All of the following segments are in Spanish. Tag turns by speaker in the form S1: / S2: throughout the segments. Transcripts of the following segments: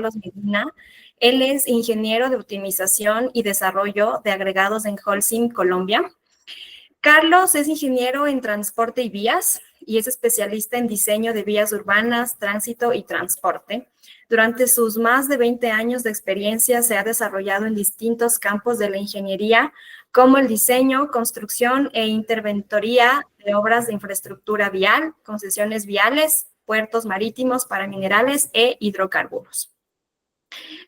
S1: Carlos Medina. Él es ingeniero de optimización y desarrollo de agregados en Holcim, Colombia. Carlos es ingeniero en transporte y vías y es especialista en diseño de vías urbanas, tránsito y transporte. Durante sus más de 20 años de experiencia se ha desarrollado en distintos campos de la ingeniería, como el diseño, construcción e interventoría de obras de infraestructura vial, concesiones viales, puertos marítimos para minerales e hidrocarburos.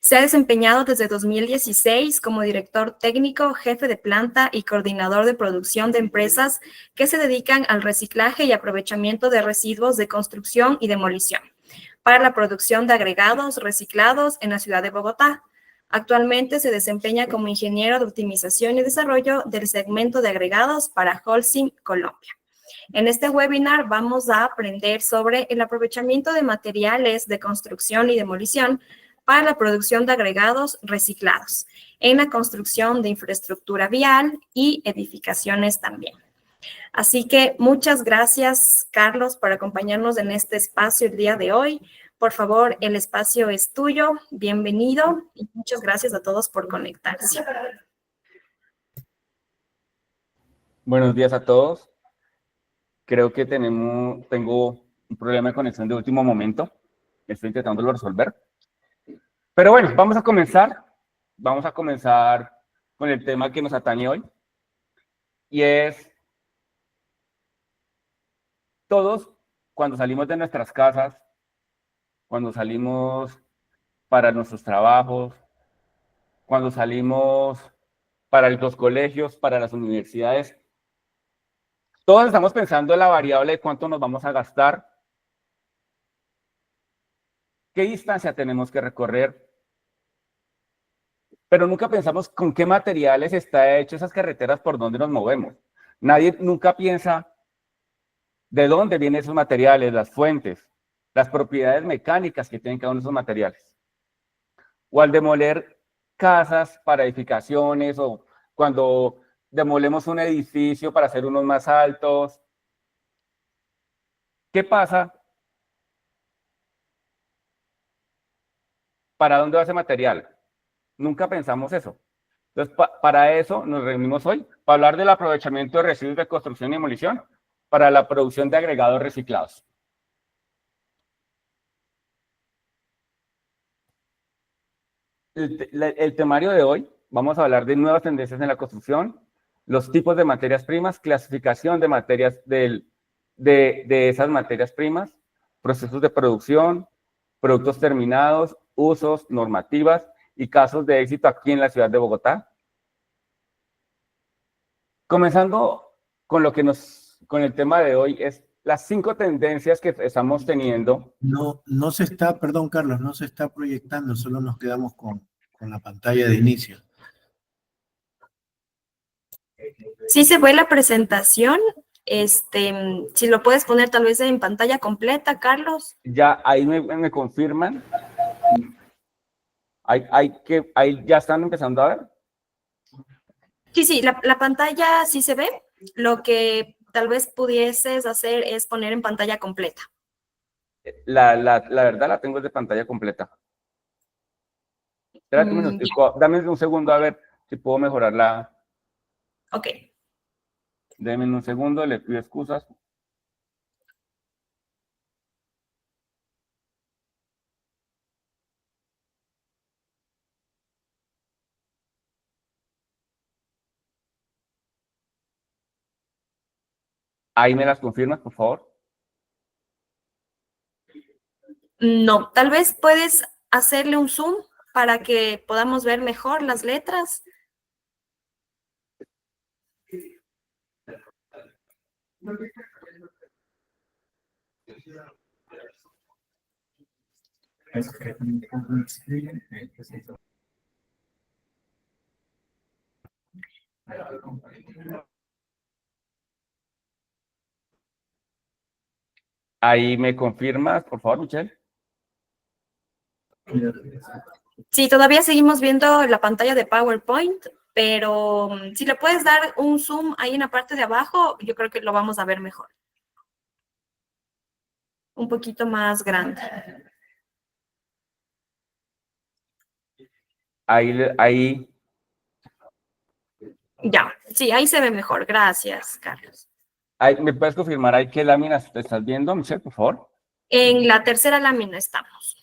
S1: Se ha desempeñado desde 2016 como director técnico, jefe de planta y coordinador de producción de empresas que se dedican al reciclaje y aprovechamiento de residuos de construcción y demolición para la producción de agregados reciclados en la ciudad de Bogotá. Actualmente se desempeña como ingeniero de optimización y desarrollo del segmento de agregados para Holcim, Colombia. En este webinar vamos a aprender sobre el aprovechamiento de materiales de construcción y demolición para la producción de agregados reciclados en la construcción de infraestructura vial y edificaciones también. Así que muchas gracias, Carlos, por acompañarnos en este espacio el día de hoy. Por favor, el espacio es tuyo. Bienvenido y muchas gracias a todos por conectarse.
S2: Buenos días a todos. Creo que tengo un problema de conexión de último momento. Estoy intentándolo resolver. Pero bueno, vamos a comenzar. Vamos a comenzar con el tema que nos atañe hoy. Y es, todos cuando salimos de nuestras casas, cuando salimos para nuestros trabajos, cuando salimos para los colegios, para las universidades, todos estamos pensando en la variable de cuánto nos vamos a gastar, qué distancia tenemos que recorrer, pero nunca pensamos con qué materiales está hecho esas carreteras por donde nos movemos. Nadie nunca piensa de dónde vienen esos materiales, las fuentes, las propiedades mecánicas que tienen cada uno de esos materiales. O al demoler casas para edificaciones, o cuando demolemos un edificio para hacer unos más altos. ¿Qué pasa? ¿Para dónde va ese material? Nunca pensamos eso. Entonces, para eso nos reunimos hoy, para hablar del aprovechamiento de residuos de construcción y demolición para la producción de agregados reciclados. El temario de hoy, vamos a hablar de nuevas tendencias en la construcción, los tipos de materias primas, clasificación de materias de esas materias primas, procesos de producción, productos terminados, usos, normativas y casos de éxito aquí en la ciudad de Bogotá. Comenzando con con el tema de hoy, es las 5 tendencias que estamos teniendo.
S3: No se está, perdón Carlos, no se está proyectando, solo nos quedamos con la pantalla de inicio.
S1: Sí se ve la presentación. Si lo puedes poner tal vez en pantalla completa, Carlos.
S2: Ya ahí me confirman. Ahí ya están empezando a ver.
S1: Sí, la pantalla sí se ve. Lo que tal vez pudieses hacer es poner en pantalla completa.
S2: La verdad la tengo de pantalla completa. Espérate un minutico, dame un segundo a ver si puedo mejorar la...
S1: Ok.
S2: Deme un segundo, le pido excusas. Ahí me las confirmas, por favor.
S1: No, tal vez puedes hacerle un zoom para que podamos ver mejor las letras.
S2: Ahí me confirmas, por favor, Michelle.
S1: Sí, todavía seguimos viendo la pantalla de PowerPoint, pero si le puedes dar un zoom ahí en la parte de abajo, yo creo que lo vamos a ver mejor. Un poquito más grande.
S2: Ahí,
S1: Ya, sí, ahí se ve mejor. Gracias, Carlos.
S2: ¿me puedes confirmar ahí qué láminas te estás viendo, Michelle, por favor?
S1: En la tercera lámina estamos.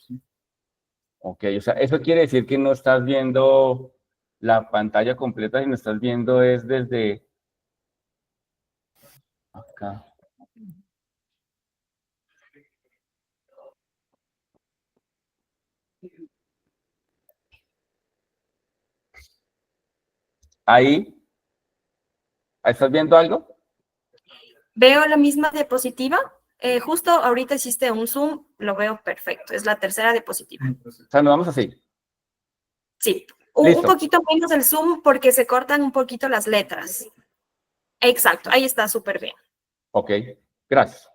S2: Ok, o sea, eso quiere decir que no estás viendo la pantalla completa, sino estás viendo es desde acá. Ahí, ¿estás viendo algo?
S1: ¿Veo la misma diapositiva? Justo ahorita hiciste un zoom, lo veo perfecto. Es la tercera diapositiva.
S2: O sea, nos vamos así.
S1: Sí, un
S2: Listo.
S1: poquito menos el zoom porque se cortan un poquito las letras. Exacto, ahí está súper bien.
S2: Ok, gracias.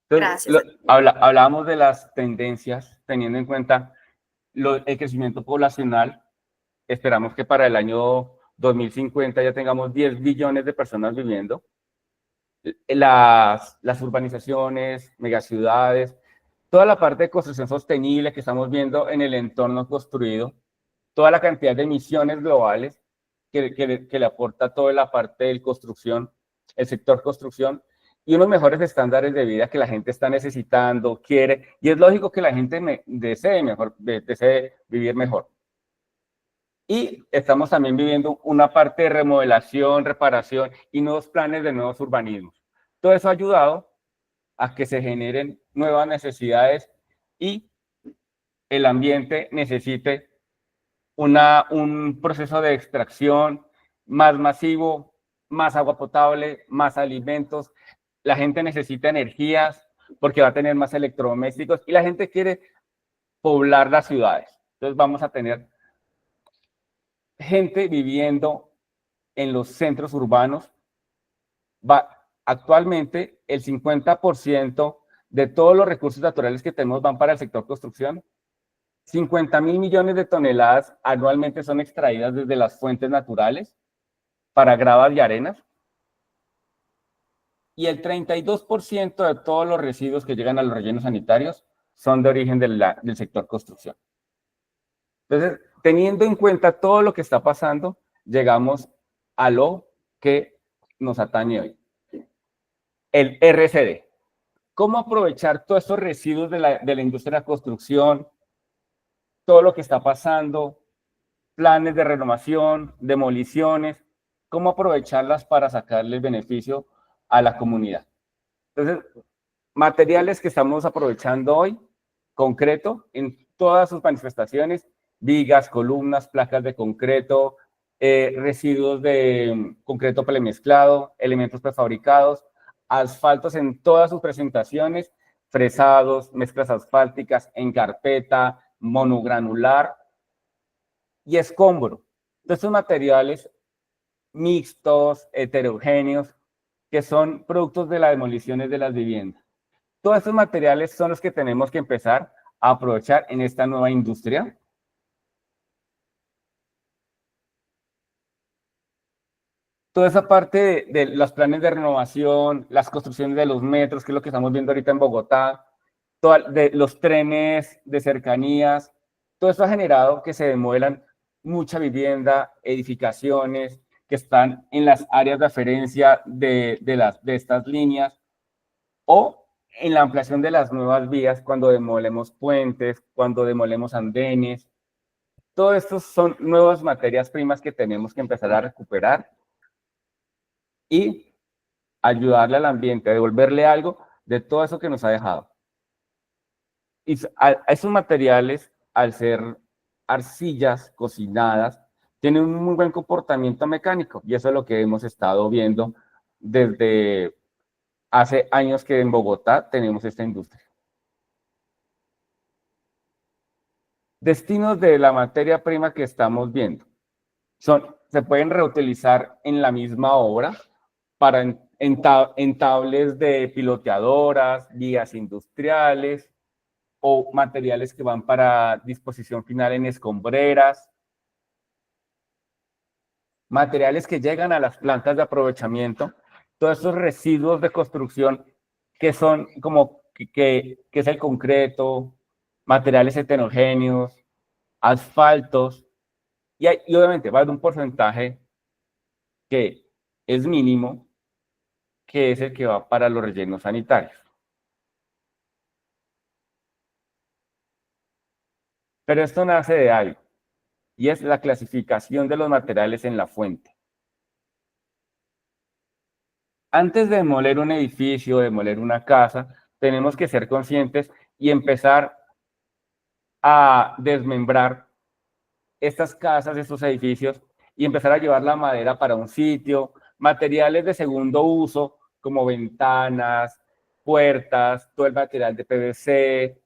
S2: Entonces,
S1: Gracias.
S2: hablábamos de las tendencias, teniendo en cuenta el crecimiento poblacional. Esperamos que para el año 2050 ya tengamos 10 billones de personas viviendo. Las urbanizaciones, megaciudades, toda la parte de construcción sostenible que estamos viendo en el entorno construido, toda la cantidad de emisiones globales que le aporta toda la parte de construcción, el sector construcción, y unos mejores estándares de vida que la gente está necesitando, quiere, y es lógico que la gente desee vivir mejor. Y estamos también viviendo una parte de remodelación, reparación y nuevos planes de nuevos urbanismos. Todo eso ha ayudado a que se generen nuevas necesidades y el ambiente necesite un proceso de extracción más masivo, más agua potable, más alimentos. La gente necesita energías porque va a tener más electrodomésticos y la gente quiere poblar las ciudades. Entonces vamos a tener gente viviendo en los centros urbanos. Actualmente el 50% de todos los recursos naturales que tenemos van para el sector construcción. 50.000 millones de toneladas anualmente son extraídas desde las fuentes naturales para gravas y arenas. Y el 32% de todos los residuos que llegan a los rellenos sanitarios son de origen del sector construcción. Entonces, teniendo en cuenta todo lo que está pasando, llegamos a lo que nos atañe hoy. El RCD. ¿Cómo aprovechar todos estos residuos de la industria de la construcción, todo lo que está pasando, planes de renovación, demoliciones, cómo aprovecharlas para sacarle el beneficio a la comunidad? Entonces, materiales que estamos aprovechando hoy, concreto, en todas sus manifestaciones, vigas, columnas, placas de concreto, residuos de concreto premezclado, elementos prefabricados, asfaltos en todas sus presentaciones, fresados, mezclas asfálticas, en carpeta, monogranular y escombro. Entonces, estos materiales mixtos, heterogéneos, que son productos de las demoliciones de las viviendas. Todos estos materiales son los que tenemos que empezar a aprovechar en esta nueva industria. Toda esa parte de los planes de renovación, las construcciones de los metros, que es lo que estamos viendo ahorita en Bogotá, de los trenes de cercanías, todo eso ha generado que se demuelan mucha vivienda, edificaciones que están en las áreas de aferencia de estas líneas, o en la ampliación de las nuevas vías, cuando demolemos puentes, cuando demolemos andenes. Todo esto son nuevas materias primas que tenemos que empezar a recuperar y ayudarle al ambiente, a devolverle algo de todo eso que nos ha dejado. Y a esos materiales, al ser arcillas cocinadas, tienen un muy buen comportamiento mecánico, y eso es lo que hemos estado viendo desde hace años que en Bogotá tenemos esta industria. Destinos de la materia prima que estamos viendo. Se pueden reutilizar en la misma obra para entables de piloteadoras, guías industriales o materiales que van para disposición final en escombreras. Materiales que llegan a las plantas de aprovechamiento, todos esos residuos de construcción que son como que es el concreto, materiales heterogéneos, asfaltos, Y obviamente va a haber un porcentaje que es mínimo, que es el que va para los rellenos sanitarios. Pero esto nace de algo, y es la clasificación de los materiales en la fuente. Antes de demoler un edificio, demoler una casa, tenemos que ser conscientes y empezar a desmembrar estas casas, estos edificios, y empezar a llevar la madera para un sitio, materiales de segundo uso, como ventanas, puertas, todo el material de PVC,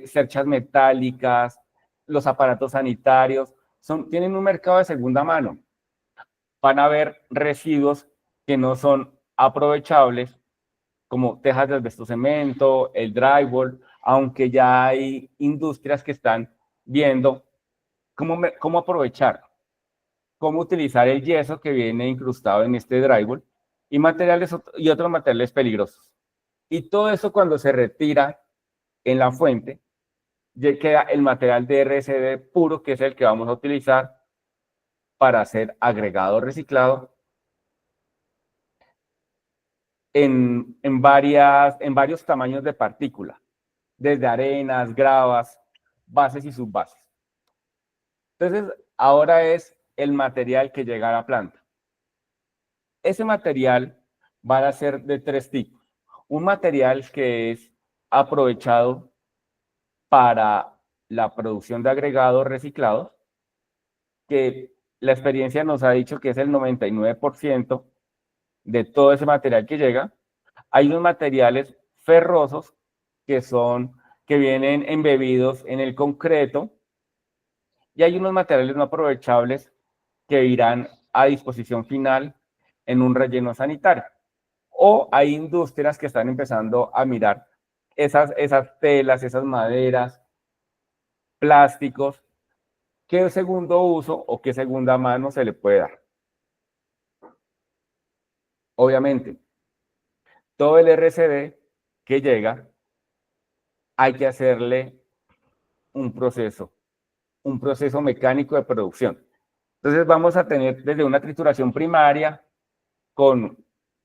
S2: cerchas metálicas, los aparatos sanitarios, tienen un mercado de segunda mano. Van a haber residuos que no son aprovechables, como tejas de asbestocemento, el drywall, aunque ya hay industrias que están viendo cómo aprovechar, cómo utilizar el yeso que viene incrustado en este drywall y otros materiales peligrosos. Y todo eso cuando se retira en la fuente, ya queda el material de RCD puro, que es el que vamos a utilizar para hacer agregado reciclado en varios tamaños de partícula, desde arenas, gravas, bases y subbases. Entonces, ahora es el material que llega a la planta. Ese material va a ser de tres tipos. Un material que es aprovechado para la producción de agregados reciclados, que la experiencia nos ha dicho que es el 99% de todo ese material que llega. Hay unos materiales ferrosos que vienen embebidos en el concreto, y hay unos materiales no aprovechables que irán a disposición final en un relleno sanitario. O hay industrias que están empezando a mirar esas telas, esas maderas, plásticos, qué segundo uso o qué segunda mano se le puede dar. Obviamente, todo el RCD que llega, hay que hacerle un proceso mecánico de producción. Entonces vamos a tener desde una trituración primaria,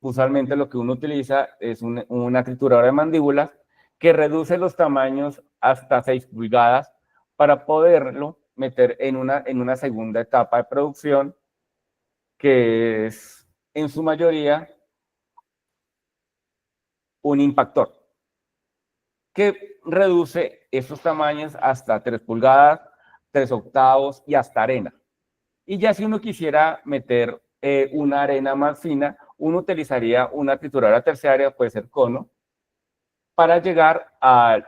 S2: usualmente lo que uno utiliza es una trituradora de mandíbulas que reduce los tamaños hasta 6 pulgadas para poderlo meter en una segunda etapa de producción, que es en su mayoría un impactor, que reduce esos tamaños hasta 3 pulgadas, 3 octavos y hasta arena. Y ya si uno quisiera meter una arena más fina, uno utilizaría una trituradora terciaria, puede ser cono, para llegar al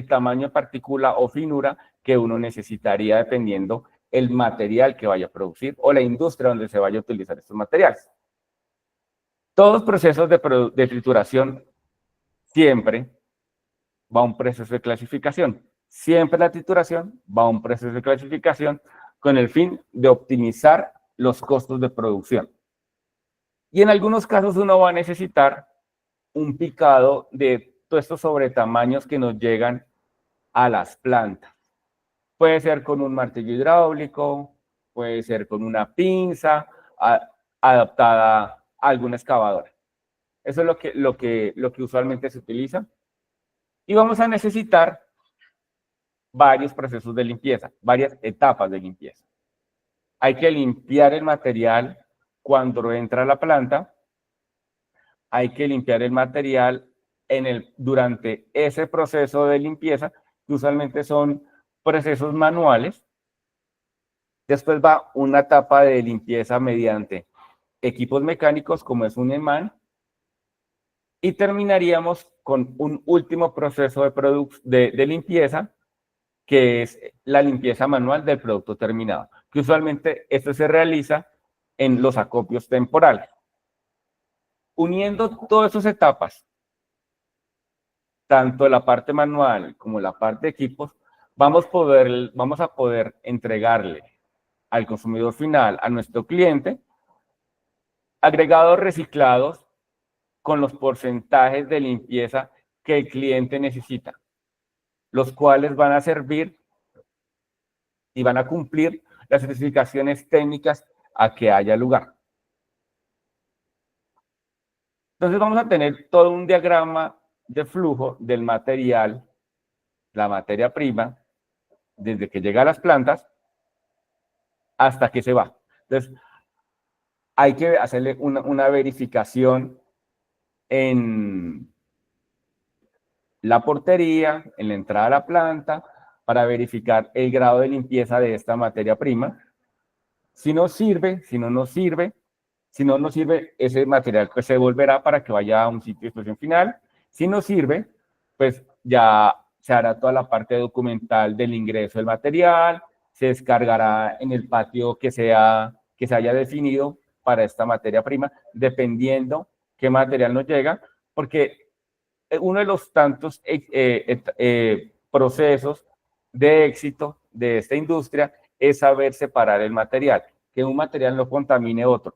S2: tamaño de partícula o finura que uno necesitaría dependiendo el material que vaya a producir o la industria donde se vaya a utilizar estos materiales. Todos los procesos de trituración siempre va a un proceso de clasificación. Siempre la trituración va a un proceso de clasificación con el fin de optimizar los costos de producción. Y en algunos casos uno va a necesitar un picado de todos estos sobretamaños que nos llegan a las plantas. Puede ser con un martillo hidráulico, puede ser con una pinza adaptada a alguna excavadora. Eso es lo que usualmente se utiliza. Y vamos a necesitar varios procesos de limpieza, varias etapas de limpieza. Hay que limpiar el material cuando entra a la planta. Hay que limpiar el material durante ese proceso de limpieza, que usualmente son procesos manuales. Después va una etapa de limpieza mediante equipos mecánicos, como es un imán. Y terminaríamos con un último proceso de limpieza, que es la limpieza manual del producto terminado, que usualmente esto se realiza en los acopios temporales. Uniendo todas esas etapas, tanto la parte manual como la parte de equipos, vamos a poder entregarle al consumidor final, a nuestro cliente, agregados reciclados con los porcentajes de limpieza que el cliente necesita, los cuales van a servir y van a cumplir las especificaciones técnicas a que haya lugar. Entonces vamos a tener todo un diagrama de flujo del material, la materia prima, desde que llega a las plantas hasta que se va. Entonces, hay que hacerle una verificación en la portería, en la entrada a la planta, para verificar el grado de limpieza de esta materia prima. Si no sirve, si no nos sirve, si no nos sirve, ese material pues se devolverá para que vaya a un sitio de exposición final. Si no sirve, pues ya se hará toda la parte documental del ingreso del material, se descargará en el patio que se haya definido para esta materia prima, dependiendo qué material nos llega, porque uno de los tantos procesos de éxito de esta industria es saber separar el material, que un material no contamine otro.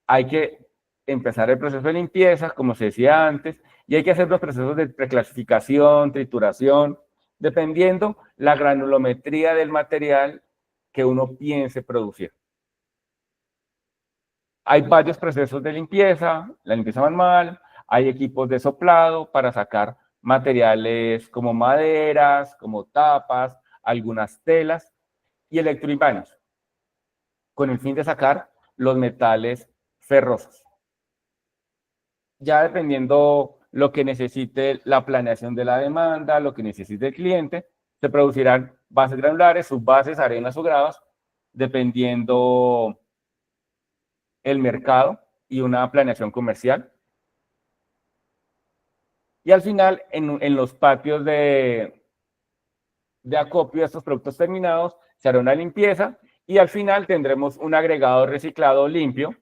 S2: Hay que empezar el proceso de limpieza, como se decía antes, y hay que hacer los procesos de preclasificación, trituración, dependiendo la granulometría del material que uno piense producir. Hay varios procesos de limpieza, la limpieza manual, hay equipos de soplado para sacar materiales como maderas, como tapas, algunas telas y electroimanes, con el fin de sacar los metales ferrosos. Ya dependiendo lo que necesite la planeación de la demanda, lo que necesite el cliente, se producirán bases granulares, subbases, arenas o gravas, dependiendo el mercado y una planeación comercial. Y al final, en los patios de acopio de estos productos terminados, se hará una limpieza y al final tendremos un agregado reciclado limpio,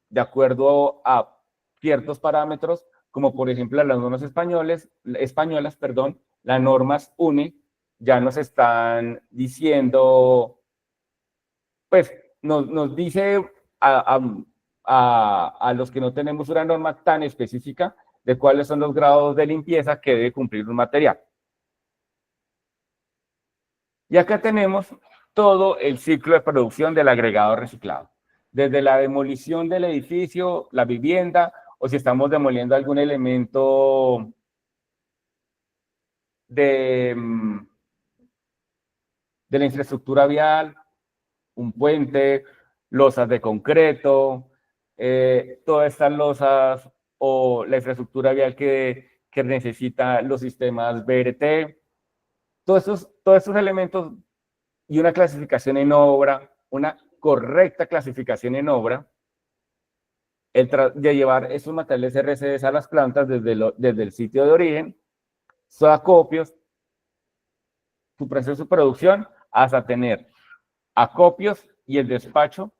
S2: de acuerdo a ciertos parámetros, como por ejemplo las normas españolas, las normas UNE, ya nos están diciendo, pues nos dice a los que no tenemos una norma tan específica de cuáles son los grados de limpieza que debe cumplir un material. Y acá tenemos todo el ciclo de producción del agregado reciclado, desde la demolición del edificio, la vivienda, o si estamos demoliendo algún elemento de la infraestructura vial, un puente, losas de concreto, todas estas losas o la infraestructura vial que necesita los sistemas BRT, todos estos elementos y una clasificación en obra, una correcta clasificación en obra, de llevar esos materiales RCDs a las plantas desde el sitio de origen, sus acopios, su proceso de producción, hasta tener acopios y el despacho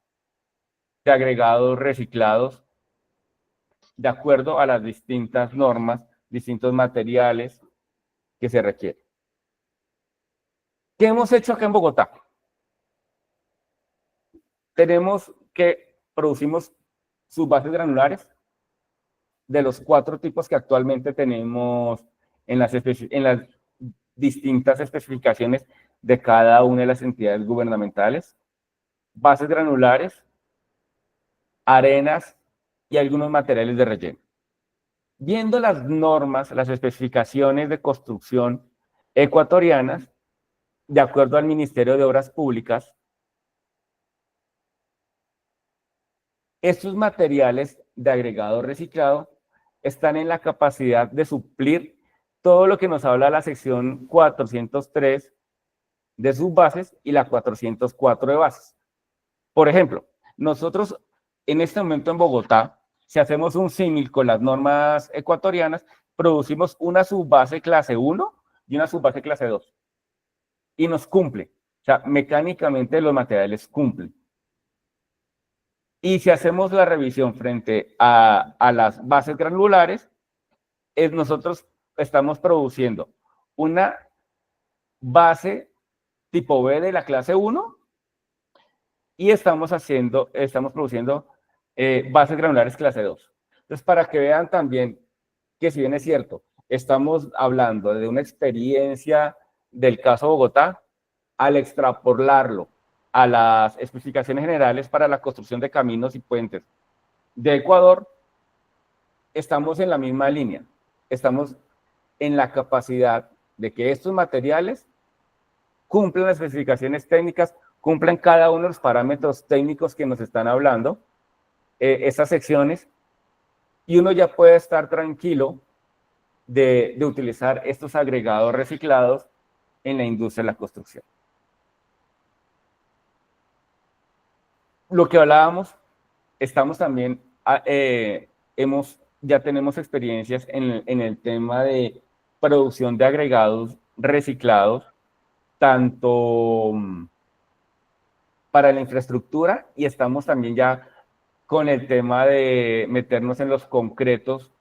S2: de agregados reciclados de acuerdo a las distintas normas, distintos materiales que se requieren. ¿Qué hemos hecho acá en Bogotá? Tenemos que producimos subbases granulares de los 4 tipos que actualmente tenemos en las distintas especificaciones de cada una de las entidades gubernamentales, bases granulares, arenas y algunos materiales de relleno. Viendo las normas, las especificaciones de construcción ecuatorianas, de acuerdo al Ministerio de Obras Públicas, estos materiales de agregado reciclado están en la capacidad de suplir todo lo que nos habla la sección 403 de subbases y la 404 de bases. Por ejemplo, nosotros en este momento en Bogotá, si hacemos un símil con las normas ecuatorianas, producimos una subbase clase 1 y una subbase clase 2. Y nos cumple. O sea, mecánicamente los materiales cumplen. Y si hacemos la revisión frente a las bases granulares, nosotros estamos produciendo una base tipo B de la clase 1 y estamos produciendo bases granulares clase 2. Entonces, para que vean también que si bien es cierto, estamos hablando de una experiencia del caso Bogotá, al extrapolarlo a las especificaciones generales para la construcción de caminos y puentes de Ecuador, estamos en la misma línea. Estamos en la capacidad de que estos materiales cumplan las especificaciones técnicas, cumplan cada uno de los parámetros técnicos que nos están hablando, estas secciones, y uno ya puede estar tranquilo de utilizar estos agregados reciclados en la industria de la construcción. Lo que hablábamos, estamos también, ya tenemos experiencias en el tema de producción de agregados reciclados, tanto para la infraestructura, y estamos también ya con el tema de meternos en los concretos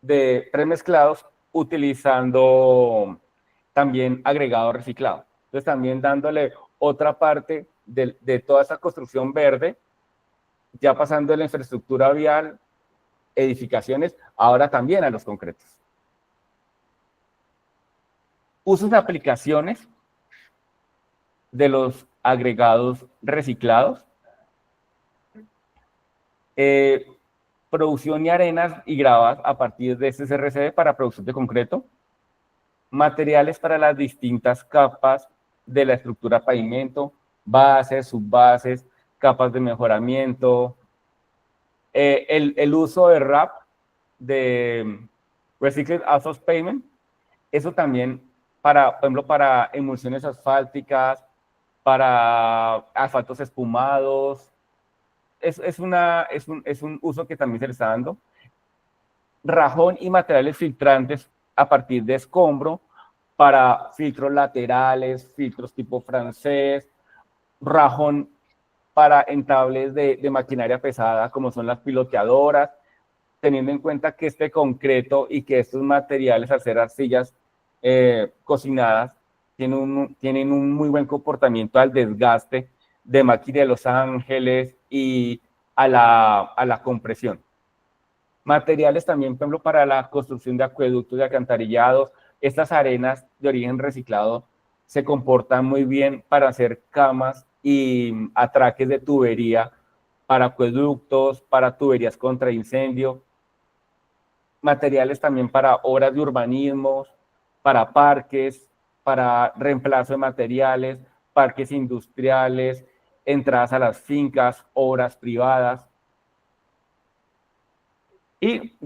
S2: de premezclados, utilizando también agregado reciclado. Entonces también dándole otra parte de toda esa construcción verde, ya pasando de la infraestructura vial, edificaciones, ahora también a los concretos. Usos de aplicaciones de los agregados reciclados. Producción de arenas y gravas a partir de este CRCD para producción de concreto. Materiales para las distintas capas de la estructura pavimento, bases, subbases, capas de mejoramiento. El uso de RAP, de Recycled Asphalt Pavement, eso también para, por ejemplo, para emulsiones asfálticas, para asfaltos espumados. Es un uso que también se le está dando. Rajón y materiales filtrantes a partir de escombro para filtros laterales, filtros tipo francés, rajón para entables de maquinaria pesada como son las piloteadoras, teniendo en cuenta que este concreto y que estos materiales al ser arcillas cocinadas tienen un muy buen comportamiento al desgaste de máquina de Los Ángeles y a la compresión. Materiales también, por ejemplo, para la construcción de acueductos y alcantarillados. Estas arenas de origen reciclado se comportan muy bien para hacer camas y atraques de tubería para acueductos, para tuberías contra incendio. Materiales también para obras de urbanismo, para parques, para reemplazo de materiales, parques industriales, entradas a las fincas, obras privadas. Y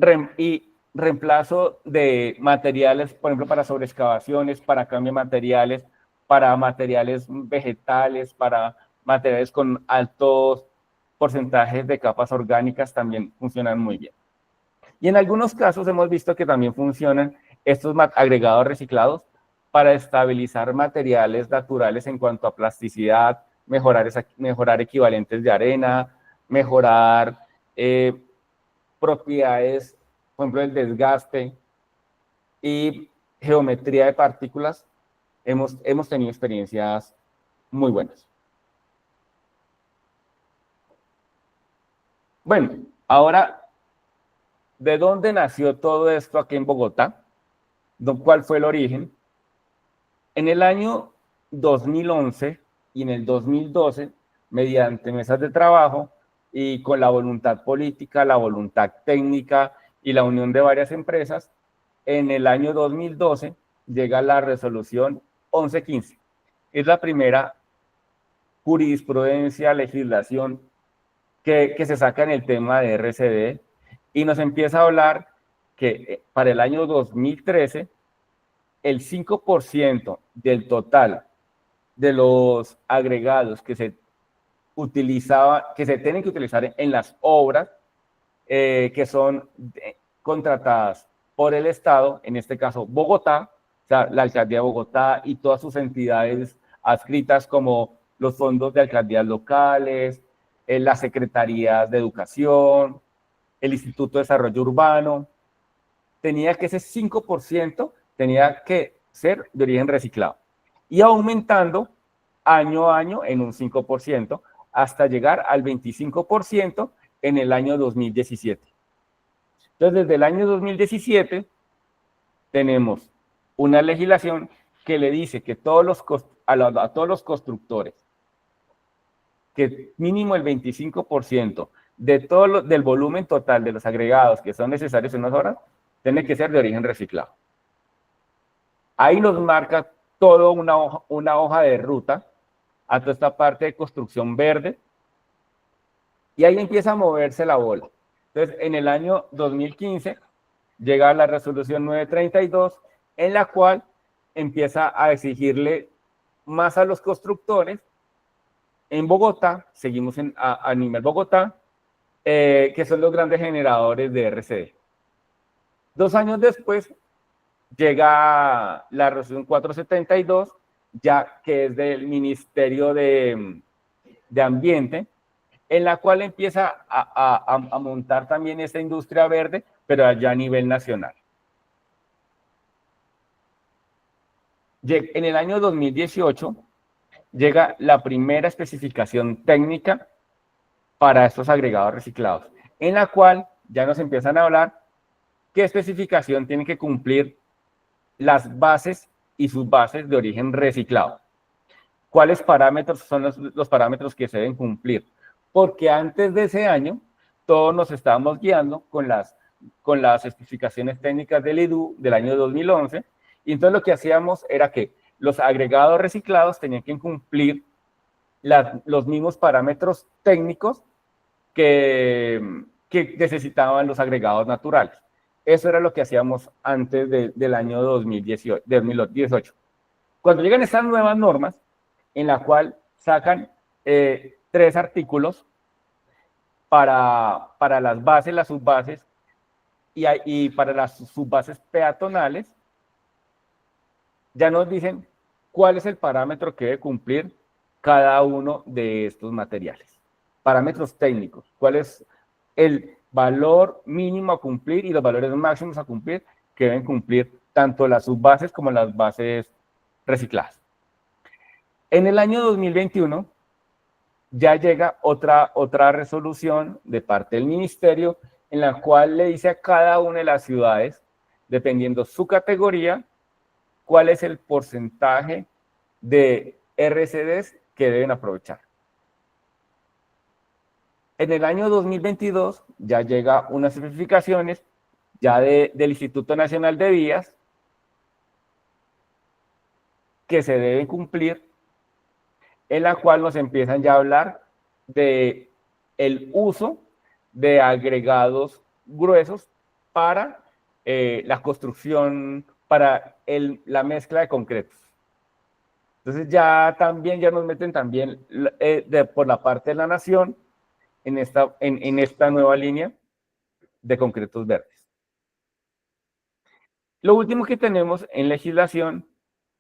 S2: reemplazo de materiales, por ejemplo, para sobreexcavaciones, para cambio de materiales, para materiales vegetales, para materiales con altos porcentajes de capas orgánicas, también funcionan muy bien. Y en algunos casos hemos visto que también funcionan estos agregados reciclados para estabilizar materiales naturales en cuanto a plasticidad, mejorar equivalentes de arena, mejorar propiedades, por ejemplo, el desgaste y geometría de partículas. Hemos tenido experiencias muy buenas. Bueno, ahora, ¿de dónde nació todo esto aquí en Bogotá? ¿Cuál fue el origen? En el año 2011 y en el 2012, mediante mesas de trabajo y con la voluntad política, la voluntad técnica y la unión de varias empresas, en el año 2012 llega la resolución 1115. Es la primera jurisprudencia, legislación que se saca en el tema de RCD y nos empieza a hablar que para el año 2013 el 5% del total de los agregados que se tienen que utilizar en las obras que son contratadas por el Estado, en este caso Bogotá, o sea, la Alcaldía de Bogotá y todas sus entidades adscritas como los fondos de alcaldías locales, las secretarías de educación, el Instituto de Desarrollo Urbano, tenía que ese 5% tenía que ser de origen reciclado y aumentando año a año en un 5% hasta llegar al 25% en el año 2017. Entonces, desde el año 2017 tenemos una legislación que le dice que todos a todos los constructores, que mínimo el 25% de del volumen total de los agregados que son necesarios en unas obras, tiene que ser de origen reciclado. Ahí nos marca toda una hoja de ruta a toda esta parte de construcción verde, y ahí empieza a moverse la bola. Entonces, en el año 2015 llega la resolución 932, en la cual empieza a exigirle más a los constructores. En Bogotá, seguimos a nivel Bogotá, que son los grandes generadores de RCD. 2 años después llega la resolución 472, ya que es del Ministerio de Ambiente, en la cual empieza a montar también esta industria verde, pero allá a nivel nacional. En el año 2018 llega la primera especificación técnica para estos agregados reciclados, en la cual ya nos empiezan a hablar qué especificación tienen que cumplir las bases y subbases de origen reciclado. ¿Cuáles parámetros son los parámetros que se deben cumplir? Porque antes de ese año, todos nos estábamos guiando con las especificaciones técnicas del IDU del año 2011, y entonces lo que hacíamos era que los agregados reciclados tenían que cumplir los mismos parámetros técnicos que necesitaban los agregados naturales. Eso era lo que hacíamos antes del año 2018. Cuando llegan estas nuevas normas, en la cual sacan 3 artículos para las bases, las subbases y para las subbases peatonales, ya nos dicen cuál es el parámetro que debe cumplir cada uno de estos materiales. Parámetros técnicos, cuál es el valor mínimo a cumplir y los valores máximos a cumplir que deben cumplir tanto las subbases como las bases recicladas. En el año 2021 ya llega otra resolución de parte del ministerio, en la cual le dice a cada una de las ciudades, dependiendo su categoría, cuál es el porcentaje de RCDs que deben aprovechar. En el año 2022 ya llega unas especificaciones ya del Instituto Nacional de Vías que se deben cumplir, en la cual nos empiezan ya a hablar de el uso de agregados gruesos para la construcción, para la mezcla de concretos. Entonces ya nos meten también por la parte de la nación en esta nueva línea de concretos verdes. Lo último que tenemos en legislación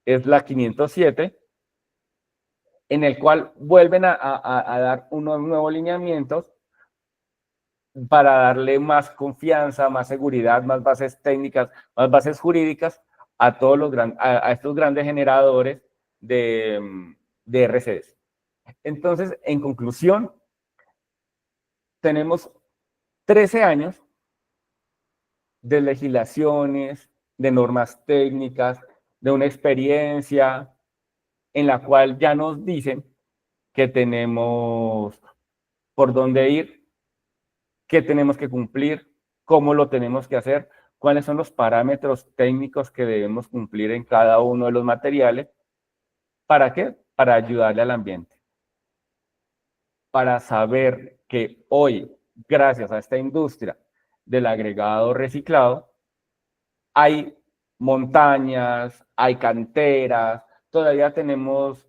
S2: es la 507, en el cual vuelven a dar unos nuevos lineamientos para darle más confianza, más seguridad, más bases técnicas, más bases jurídicas a todos estos grandes generadores de RCDs. Entonces, en conclusión, tenemos 13 años de legislaciones, de normas técnicas, de una experiencia en la cual ya nos dicen que tenemos por dónde ir, qué tenemos que cumplir, cómo lo tenemos que hacer, cuáles son los parámetros técnicos que debemos cumplir en cada uno de los materiales. ¿Para qué? Para ayudarle al ambiente. Para saber que hoy, gracias a esta industria del agregado reciclado, hay montañas, hay canteras, todavía tenemos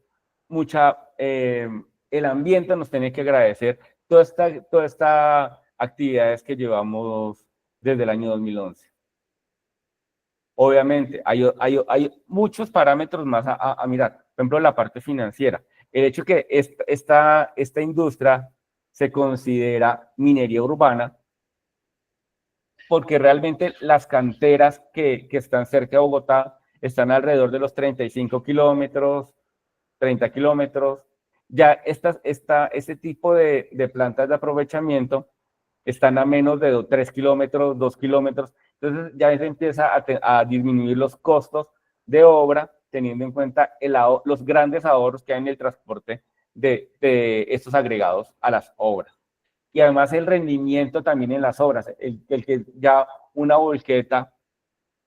S2: el ambiente nos tiene que agradecer todas estas actividades que llevamos desde el año 2011. Obviamente, hay muchos parámetros más a mirar. Por ejemplo, la parte financiera. El hecho que esta industria se considera minería urbana, porque realmente las canteras que están cerca de Bogotá están alrededor de los 35 kilómetros, 30 kilómetros. Ya este tipo de plantas de aprovechamiento están a menos de 3 kilómetros, 2 kilómetros. Entonces ya se empieza a disminuir los costos de obra teniendo en cuenta los grandes ahorros que hay en el transporte de estos agregados a las obras. Y además el rendimiento también en las obras, el que ya una volqueta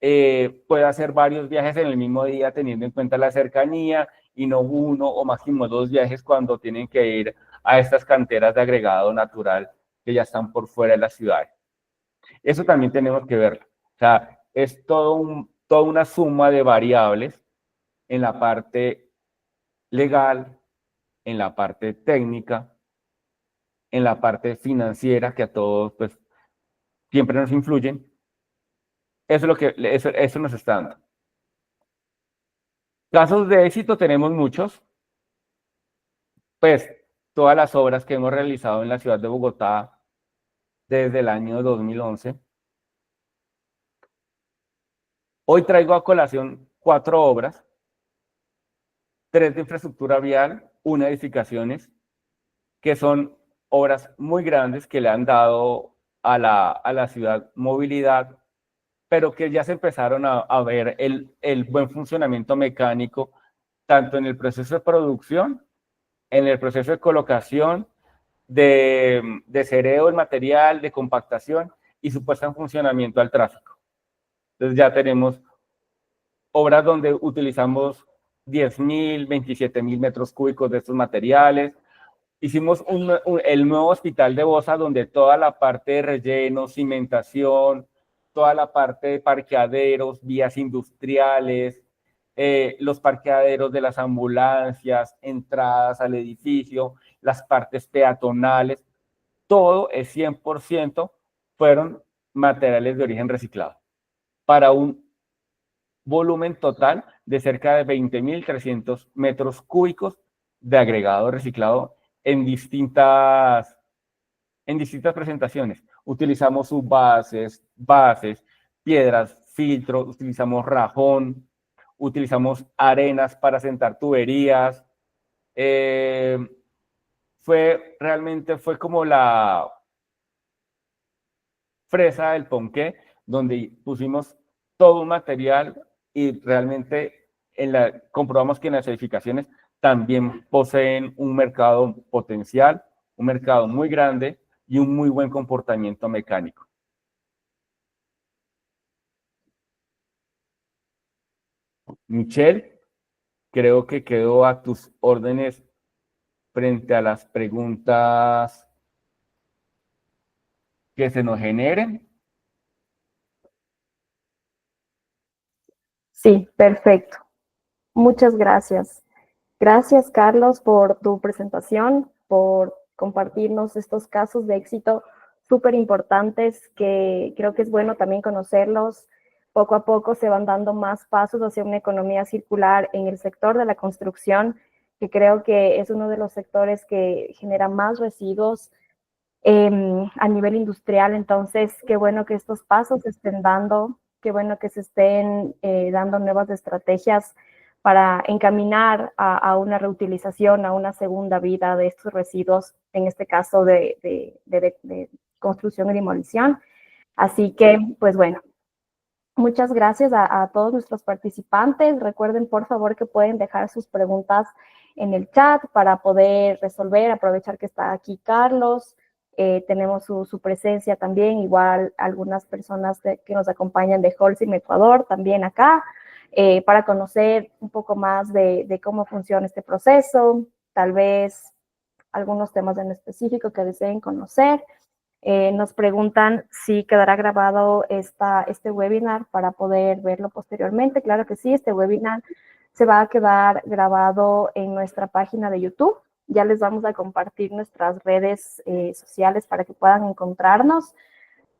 S2: puede hacer varios viajes en el mismo día teniendo en cuenta la cercanía y no uno o máximo 2 viajes cuando tienen que ir a estas canteras de agregado natural que ya están por fuera de las ciudades. Eso también tenemos que verlo. O sea, es toda una suma de variables en la parte legal, en la parte técnica, en la parte financiera, que a todos pues siempre nos influyen. Eso es lo que eso nos está dando. Casos de éxito tenemos muchos. Pues todas las obras que hemos realizado en la ciudad de Bogotá desde el año 2011. Hoy traigo a colación 4 obras, 3 de infraestructura vial, 1 de edificaciones, que son obras muy grandes que le han dado a la ciudad movilidad, pero que ya se empezaron a ver el buen funcionamiento mecánico, tanto en el proceso de producción, en el proceso de colocación, de sereo del material, de compactación y su puesta en funcionamiento al tráfico. Entonces ya tenemos obras donde utilizamos 10.000, 27.000 metros cúbicos de estos materiales. Hicimos el nuevo hospital de Bosa, donde toda la parte de relleno, cimentación, toda la parte de parqueaderos, vías industriales, los parqueaderos de las ambulancias, entradas al edificio, las partes peatonales, todo es 100% fueron materiales de origen reciclado, para un volumen total de cerca de 20.300 metros cúbicos de agregado reciclado en distintas presentaciones. Utilizamos subbases, bases, piedras, filtros, utilizamos rajón, utilizamos arenas para sentar tuberías. Realmente fue como la fresa del ponqué, donde pusimos todo un material y realmente comprobamos que en las edificaciones también poseen un mercado potencial, un mercado muy grande y un muy buen comportamiento mecánico. Michelle, creo que quedo a tus órdenes frente a las preguntas que se nos generen.
S1: Sí, perfecto. Muchas gracias. Gracias, Carlos, por tu presentación, por compartirnos estos casos de éxito súper importantes que creo que es bueno también conocerlos. Poco a poco se van dando más pasos hacia una economía circular en el sector de la construcción, que creo que es uno de los sectores que genera más residuos a nivel industrial. Entonces, qué bueno que estos pasos se estén dando, qué bueno que se estén dando nuevas estrategias para encaminar a una reutilización, a una segunda vida de estos residuos, en este caso de construcción y demolición. Así que, pues bueno, muchas gracias a todos nuestros participantes. Recuerden, por favor, que pueden dejar sus preguntas en el chat para poder resolver, aprovechar que está aquí Carlos. Tenemos su presencia también, igual algunas personas que nos acompañan de Holcim Ecuador también acá, para conocer un poco más de cómo funciona este proceso, tal vez algunos temas en específico que deseen conocer. Nos preguntan si quedará grabado este webinar para poder verlo posteriormente. Claro que sí, este webinar se va a quedar grabado en nuestra página de YouTube. Ya les vamos a compartir nuestras redes sociales para que puedan encontrarnos.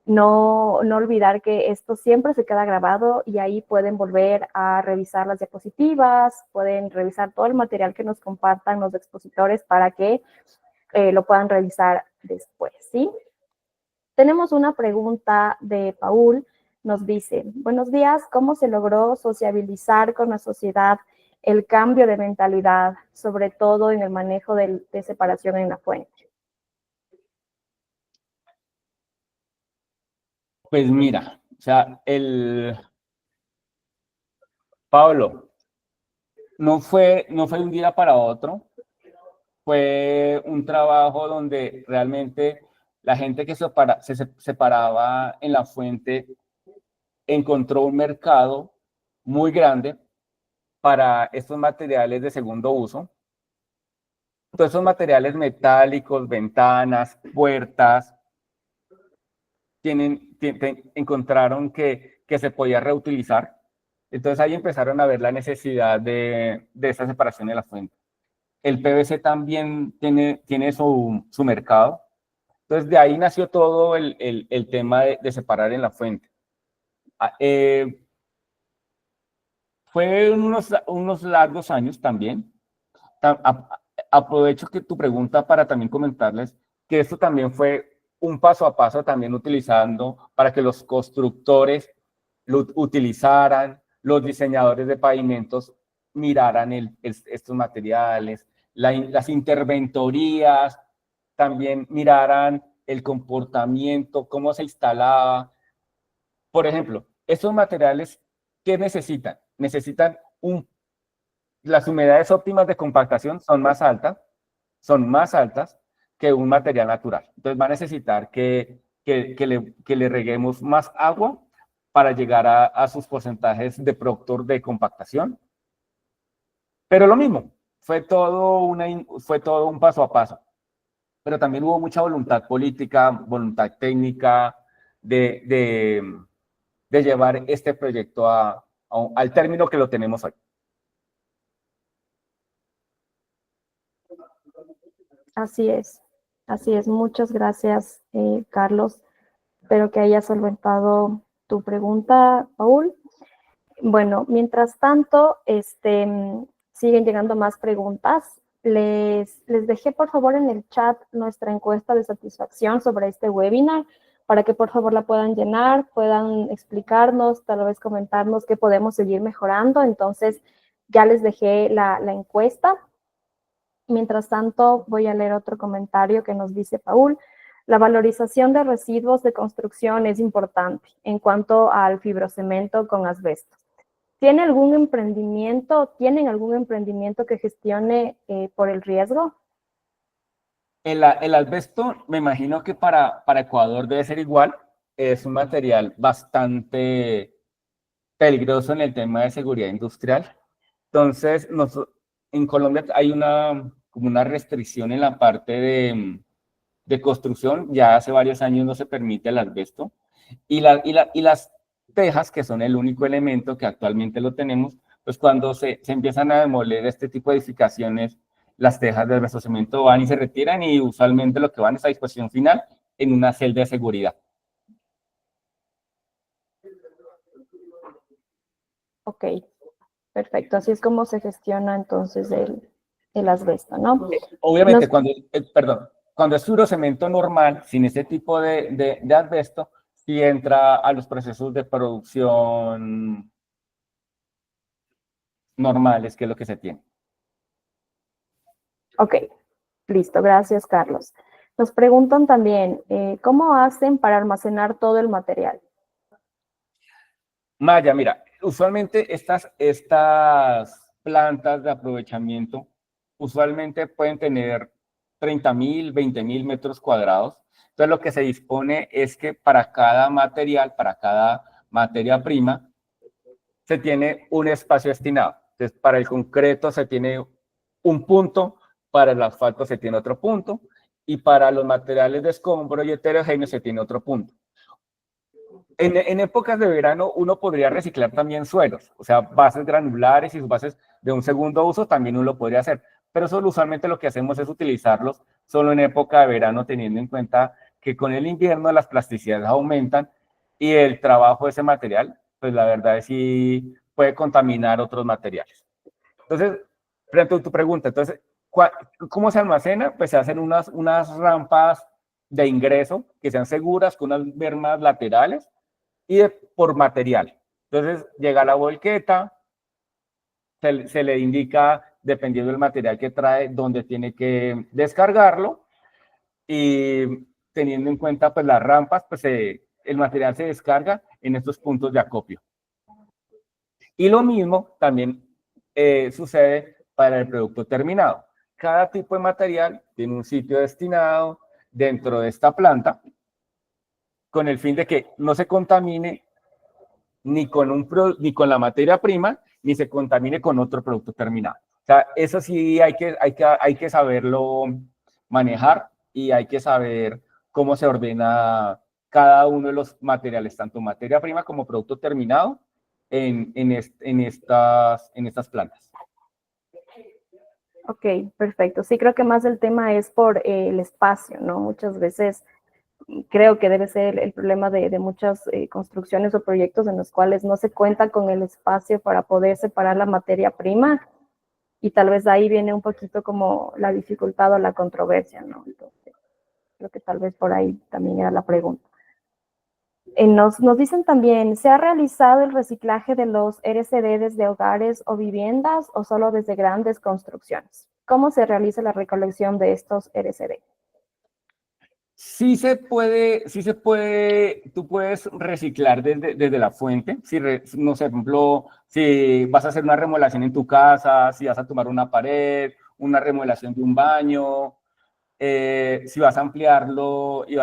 S1: No olvidar que esto siempre se queda grabado y ahí pueden volver a revisar las diapositivas, pueden revisar todo el material que nos compartan los expositores para que lo puedan revisar después, ¿sí? Tenemos una pregunta de Paul. Nos dice, buenos días, ¿cómo se logró sociabilizar con la sociedad el cambio de mentalidad, sobre todo en el manejo de separación en la fuente?
S2: Pues mira, o sea, Pablo, no fue de un día para otro, fue un trabajo donde realmente la gente que se separaba en la fuente encontró un mercado muy grande para estos materiales de segundo uso. Todos esos materiales metálicos, ventanas, puertas, encontraron que se podía reutilizar. Entonces ahí empezaron a ver la necesidad de esa separación de la fuente. El PVC también tiene su mercado. Entonces de ahí nació todo el tema de separar en la fuente. Fue unos largos años también. Aprovecho que tu pregunta para también comentarles que esto también fue un paso a paso también utilizando para que los constructores lo utilizaran, los diseñadores de pavimentos miraran estos materiales, las interventorías también miraran el comportamiento, cómo se instalaba. Por ejemplo, estos materiales, ¿qué necesitan? Necesitan las humedades óptimas de compactación son más altas que un material natural. Entonces va a necesitar que le reguemos más agua para llegar a sus porcentajes de Proctor de compactación. Pero lo mismo, fue todo un paso a paso. Pero también hubo mucha voluntad política, voluntad técnica de llevar este proyecto al término que lo tenemos hoy.
S4: Así es. Muchas gracias, Carlos. Espero que haya solventado tu pregunta, Paul. Bueno, mientras tanto, siguen llegando más preguntas. Les dejé, por favor, en el chat nuestra encuesta de satisfacción sobre este webinar para que, por favor, la puedan llenar, puedan explicarnos, tal vez comentarnos qué podemos seguir mejorando. Entonces, ya les dejé la encuesta. Mientras tanto, voy a leer otro comentario que nos dice Paul. La valorización de residuos de construcción es importante en cuanto al fibrocemento con asbesto. ¿Tienen algún emprendimiento que gestione por el riesgo?
S2: El asbesto, me imagino que para Ecuador debe ser igual. Es un material bastante peligroso en el tema de seguridad industrial. Entonces, en Colombia hay como una restricción en la parte de construcción. Ya hace varios años no se permite el asbesto. Y las tejas, que son el único elemento que actualmente lo tenemos, pues cuando se empiezan a demoler este tipo de edificaciones, las tejas del cemento van y se retiran y usualmente lo que van es a disposición final en una celda de seguridad.
S4: Ok, perfecto. Así es como se gestiona entonces el asbesto, ¿no?
S2: Obviamente, cuando es fibrocemento normal, sin ese tipo de asbesto, sí entra a los procesos de producción normales, que es lo que se tiene.
S4: Ok, listo. Gracias, Carlos. Nos preguntan también, ¿cómo hacen para almacenar todo el material?
S2: Maya, mira, usualmente estas plantas de aprovechamiento usualmente pueden tener 30.000, 20.000 metros cuadrados. Entonces, lo que se dispone es que para cada material, para cada materia prima, se tiene un espacio destinado. Entonces, para el concreto se tiene un punto, para el asfalto se tiene otro punto, y para los materiales de escombro y heterogéneos se tiene otro punto. En épocas de verano uno podría reciclar también suelos, o sea, bases granulares y sus bases de un segundo uso también uno lo podría hacer, pero solo usualmente lo que hacemos es utilizarlos solo en época de verano, teniendo en cuenta que con el invierno las plasticidades aumentan y el trabajo de ese material, pues la verdad es sí puede contaminar otros materiales. Entonces, frente a tu pregunta, entonces, ¿cómo se almacena? Pues se hacen unas rampas de ingreso que sean seguras, con unas bermas laterales, y por material. Entonces llega la volqueta, se le indica, dependiendo del material que trae, dónde tiene que descargarlo, y teniendo en cuenta pues las rampas, pues el material se descarga en estos puntos de acopio. Y lo mismo también sucede para el producto terminado. Cada tipo de material tiene un sitio destinado dentro de esta planta con el fin de que no se contamine ni con la materia prima, ni se contamine con otro producto terminado. O sea, eso sí hay que saberlo manejar y hay que saber cómo se ordena cada uno de los materiales, tanto materia prima como producto terminado, en estas plantas.
S4: Ok, perfecto. Sí, creo que más el tema es por el espacio, ¿no? Muchas veces creo que debe ser el problema de muchas construcciones o proyectos en los cuales no se cuenta con el espacio para poder separar la materia prima y tal vez ahí viene un poquito como la dificultad o la controversia, ¿no? Entonces, creo que tal vez por ahí también era la pregunta. Nos dicen también, ¿se ha realizado el reciclaje de los RCD desde hogares o viviendas o solo desde grandes construcciones? ¿Cómo se realiza la recolección de estos RCD?
S2: Sí se puede, tú puedes reciclar desde la fuente. Si, no sé, por ejemplo, si vas a hacer una remodelación en tu casa, si vas a tomar una pared, una remodelación de un baño, si vas a ampliarlo y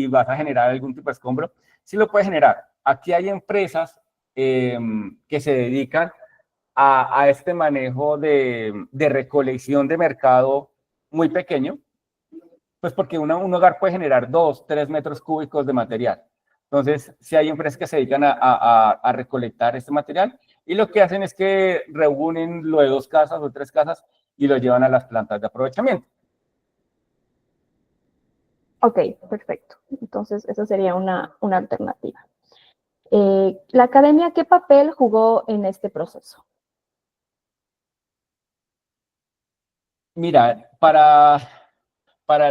S2: vas a generar algún tipo de escombro, sí lo puedes generar. Aquí hay empresas que se dedican a este manejo de recolección de mercado muy pequeño, pues porque un hogar puede generar 2, 3 metros cúbicos de material. Entonces, si hay empresas que se dedican a recolectar este material y lo que hacen es que reúnen lo de 2 casas o 3 casas y lo llevan a las plantas de aprovechamiento.
S4: Ok, perfecto. Entonces, esa sería una alternativa. ¿La academia qué papel jugó en este proceso?
S2: Mira, para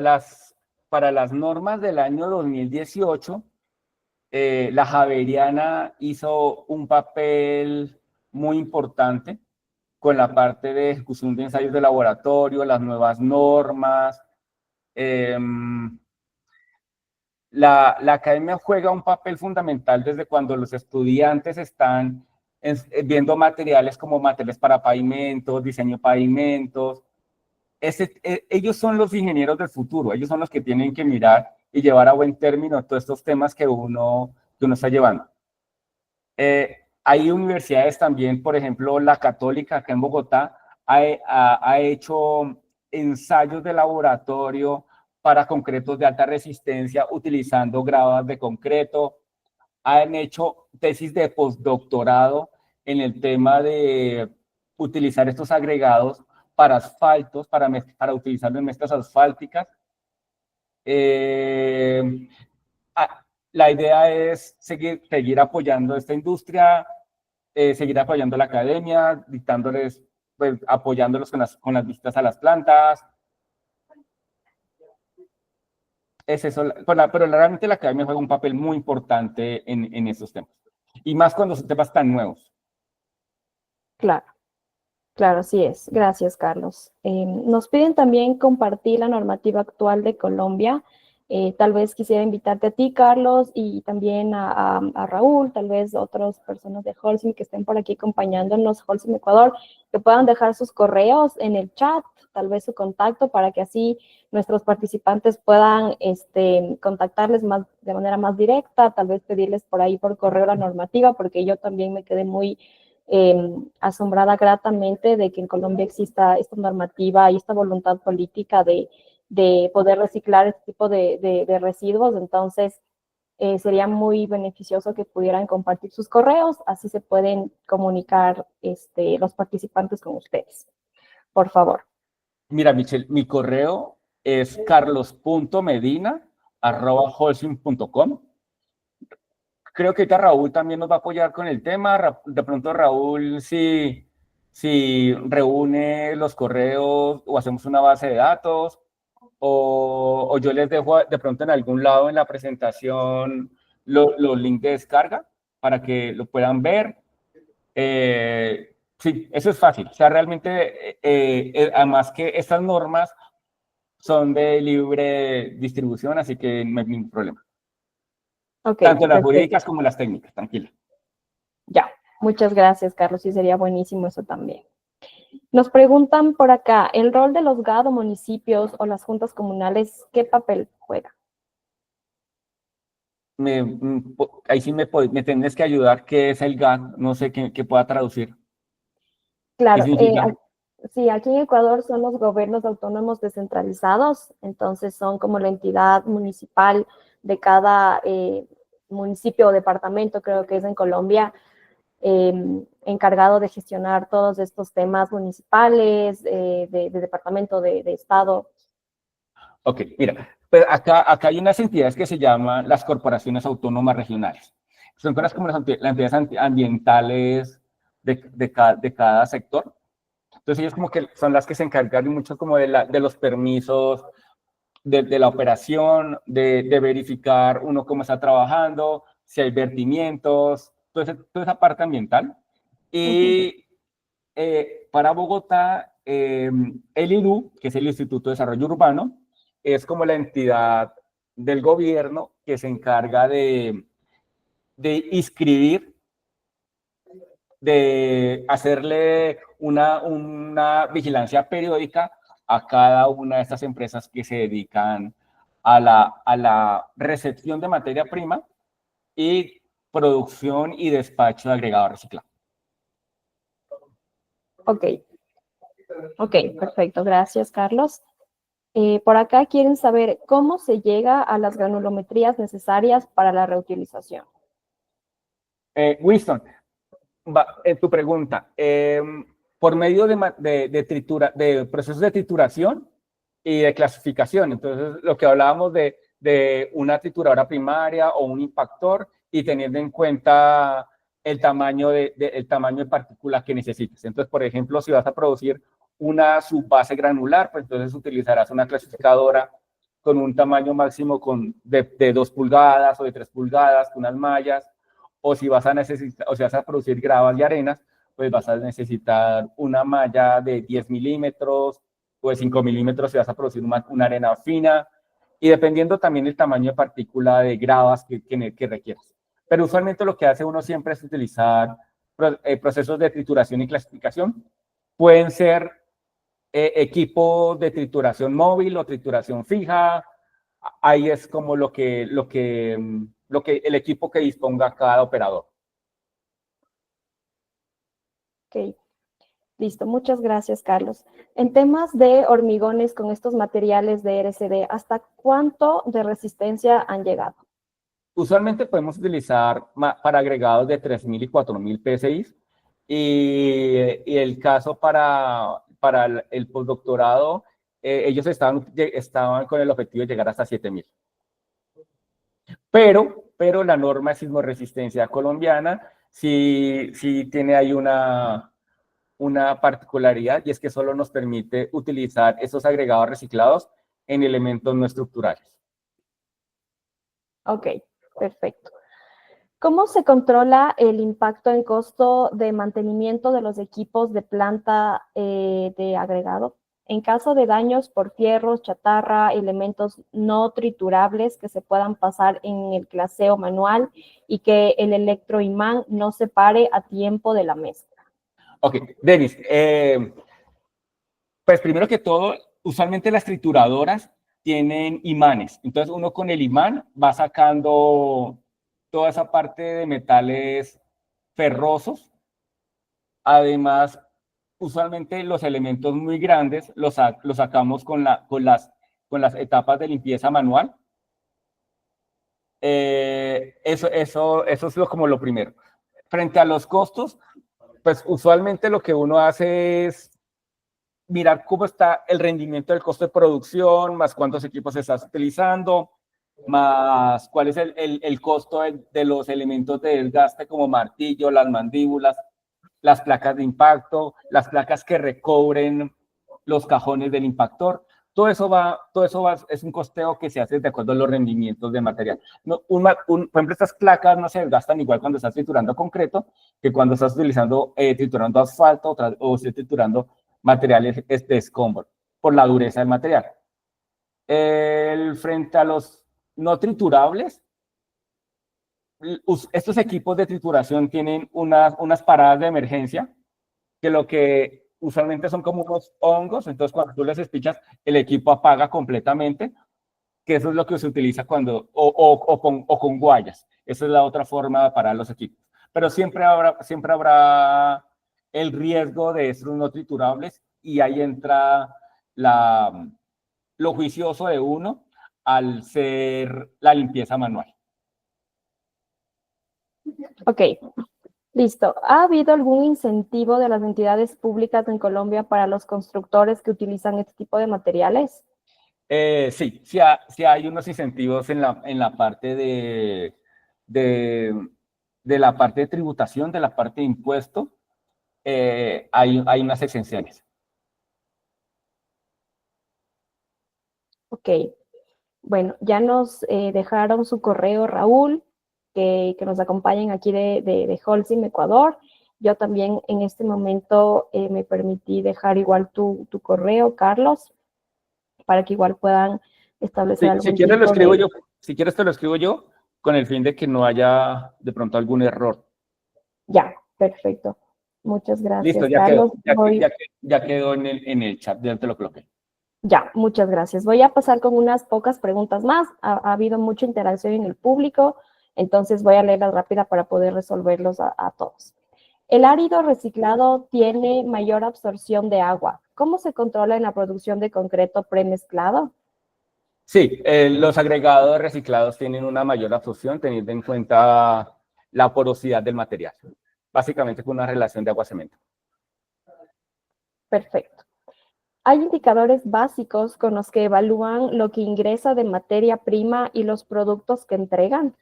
S2: las normas del año 2018, la Javeriana hizo un papel muy importante con la parte de ejecución de ensayos de laboratorio, las nuevas normas. La academia juega un papel fundamental desde cuando los estudiantes están viendo materiales como materiales para pavimentos, diseño de pavimentos. Ellos son los ingenieros del futuro, ellos son los que tienen que mirar y llevar a buen término todos estos temas que uno está llevando. Hay universidades también, por ejemplo, la Católica acá en Bogotá ha hecho ensayos de laboratorio para concretos de alta resistencia utilizando gradas de concreto. Han hecho tesis de postdoctorado en el tema de utilizar estos agregados para asfaltos, para utilizarlo en mezclas asfálticas. La idea es seguir apoyando esta industria, seguir apoyando la academia, dictándoles, pues, apoyándolos con las visitas a las plantas. Es eso, pero realmente la academia juega un papel muy importante en estos temas. Y más cuando son temas tan nuevos.
S4: Claro. Claro, así es. Gracias, Carlos. Nos piden también compartir la normativa actual de Colombia. Tal vez quisiera invitarte a ti, Carlos, y también a Raúl, tal vez otras personas de Holcim que estén por aquí acompañándonos, Holcim Ecuador, que puedan dejar sus correos en el chat, tal vez su contacto, para que así nuestros participantes puedan contactarles de manera más directa, tal vez pedirles por ahí por correo la normativa, porque yo también me quedé muy asombrada gratamente de que en Colombia exista esta normativa y esta voluntad política de poder reciclar este tipo de residuos. Entonces, sería muy beneficioso que pudieran compartir sus correos, así se pueden comunicar los participantes con ustedes. Por favor.
S2: Mira, Michelle, mi correo es carlos.medina@holcim.com. Creo que ahorita Raúl también nos va a apoyar con el tema. De pronto Raúl, si reúne los correos o hacemos una base de datos, o yo les dejo de pronto en algún lado en la presentación los links de descarga para que lo puedan ver. Sí, eso es fácil. O sea, realmente, además que estas normas son de libre distribución, así que no hay ningún problema.
S4: Okay,
S2: Tanto las
S4: perfecto.
S2: jurídicas como las técnicas, tranquila.
S4: Ya, Muchas gracias, Carlos, y sería buenísimo eso también. Nos preguntan por acá, ¿el rol de los GAD o municipios o las juntas comunales, qué papel juega?
S2: Ahí sí me tienes que ayudar, ¿qué es el GAN? No sé qué pueda traducir. ¿Qué
S4: Claro,
S2: significa?
S4: sí, aquí en Ecuador son los gobiernos autónomos descentralizados, entonces son como la entidad municipal de cada municipio o departamento, creo que es en Colombia, encargado de gestionar todos estos temas municipales, de departamento, de estado.
S2: Ok, mira, pues acá hay unas entidades que se llaman las corporaciones autónomas regionales. Son cosas como las entidades ambientales de cada sector. Entonces ellos como que son las que se encargan mucho como de los permisos, de la operación, de verificar uno cómo está trabajando, si hay vertimientos, toda esa parte ambiental. Y para Bogotá, el IRU, que es el Instituto de Desarrollo Urbano, es como la entidad del gobierno que se encarga de inscribir, de hacerle una vigilancia periódica a cada una de estas empresas que se dedican a la recepción de materia prima y producción y despacho de agregado reciclado.
S4: Ok, perfecto. Gracias, Carlos. Por acá quieren saber cómo se llega a las granulometrías necesarias para la reutilización.
S2: Winston, tu pregunta, por medio de procesos de trituración y de clasificación. Entonces, lo que hablábamos de una trituradora primaria o un impactor y teniendo en cuenta el tamaño de partícula que necesites. Entonces, por ejemplo, si vas a producir una subbase granular, pues entonces utilizarás una clasificadora con un tamaño máximo de 2 pulgadas o de 3 pulgadas, con unas mallas, o si vas a producir gravas y arenas, pues vas a necesitar una malla de 10 milímetros o de 5 milímetros si vas a producir una arena fina, y dependiendo también el tamaño de partícula de gravas que requieras. Pero usualmente lo que hace uno siempre es utilizar procesos de trituración y clasificación. Pueden ser equipos de trituración móvil o trituración fija. Ahí es como lo que el equipo que disponga cada operador.
S4: Ok, listo. Muchas gracias, Carlos. En temas de hormigones con estos materiales de RCD, ¿hasta cuánto de resistencia han llegado?
S2: Usualmente podemos utilizar para agregados de 3.000 y 4.000 PSI, y el caso para el postdoctorado, ellos estaban con el objetivo de llegar hasta 7.000. Pero la norma de sismoresistencia colombiana sí tiene ahí una particularidad, y es que solo nos permite utilizar esos agregados reciclados en elementos no estructurales.
S4: Ok, perfecto. ¿Cómo se controla el impacto en costo de mantenimiento de los equipos de planta de agregado? En caso de daños por fierros, chatarra, elementos no triturables que se puedan pasar en el claseo manual y que el electroimán no se pare a tiempo de la mezcla.
S2: Ok, Denis, pues primero que todo, usualmente las trituradoras tienen imanes. Entonces uno con el imán va sacando toda esa parte de metales ferrosos. Además, usualmente los elementos muy grandes los sacamos con las etapas de limpieza manual. Eso es como lo primero. Frente a los costos, pues usualmente lo que uno hace es mirar cómo está el rendimiento del costo de producción, más cuántos equipos estás utilizando, más cuál es el costo de los elementos de desgaste como martillo, las mandíbulas, las placas de impacto, las placas que recobren los cajones del impactor. Todo eso es un costeo que se hace de acuerdo a los rendimientos de material. No, por ejemplo, estas placas no se desgastan igual cuando estás triturando concreto que cuando estás triturando asfalto o estás triturando materiales de escombro, por la dureza del material. Frente a los no triturables, estos equipos de trituración tienen unas paradas de emergencia, que lo que usualmente son como unos hongos, entonces cuando tú les espichas, el equipo apaga completamente, que eso es lo que se utiliza cuando, o con guayas. Esa es la otra forma de parar los equipos. Pero siempre habrá el riesgo de estos no triturables, y ahí entra lo juicioso de uno al ser la limpieza manual.
S4: Ok, listo. ¿Ha habido algún incentivo de las entidades públicas en Colombia para los constructores que utilizan este tipo de materiales?
S2: Sí hay unos incentivos en la parte de la parte de tributación, de la parte de impuesto. Hay unas exenciones.
S4: Ok, bueno, ya nos dejaron su correo, Raúl, que nos acompañen aquí de Holcim, Ecuador. Yo también en este momento me permití dejar igual tu correo, Carlos, para que igual puedan establecer algún
S2: Si quieres
S4: tipo
S2: lo escribo
S4: de...
S2: yo, si quieres te lo escribo yo, con el fin de que no haya de pronto algún error.
S4: Ya, perfecto. Muchas
S2: Listo,
S4: gracias,
S2: ya quedó,
S4: Carlos.
S2: ya quedó en el chat, ya te lo coloqué.
S4: Ya, muchas gracias. Voy a pasar con unas pocas preguntas más. Ha habido mucha interacción en el público, entonces voy a leerlas rápida para poder resolverlos a todos. El árido reciclado tiene mayor absorción de agua. ¿Cómo se controla en la producción de concreto premezclado?
S2: Sí, los agregados reciclados tienen una mayor absorción teniendo en cuenta la porosidad del material, básicamente con una relación de agua-cemento.
S4: Perfecto. ¿Hay indicadores básicos con los que evalúan lo que ingresa de materia prima y los productos que entregan?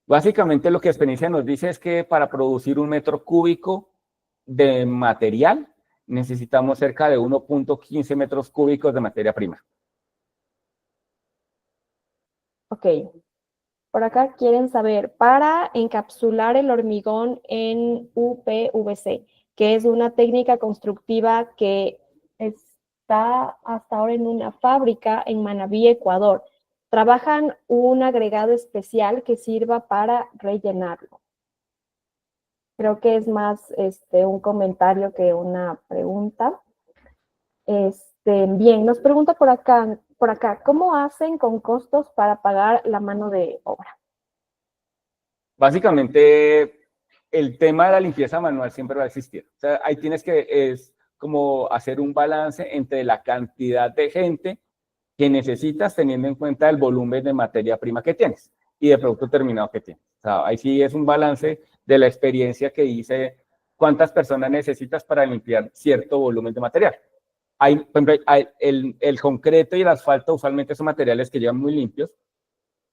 S2: Básicamente lo que experiencia nos dice es que para producir 1 metro cúbico de material necesitamos cerca de 1.15 metros cúbicos de materia prima.
S4: Ok. Por acá quieren saber, para encapsular el hormigón en UPVC, que es una técnica constructiva que está hasta ahora en una fábrica en Manabí, Ecuador. Trabajan un agregado especial que sirva para rellenarlo. Creo que es más un comentario que una pregunta. Bien, nos pregunta por acá, ¿cómo hacen con costos para pagar la mano de obra?
S2: Básicamente, el tema de la limpieza manual siempre va a existir. O sea, ahí tienes que, es como hacer un balance entre la cantidad de gente que necesitas teniendo en cuenta el volumen de materia prima que tienes y de producto terminado que tienes. O sea, ahí sí es un balance de la experiencia que dice cuántas personas necesitas para limpiar cierto volumen de material. Por ejemplo, el concreto y el asfalto usualmente son materiales que llevan muy limpios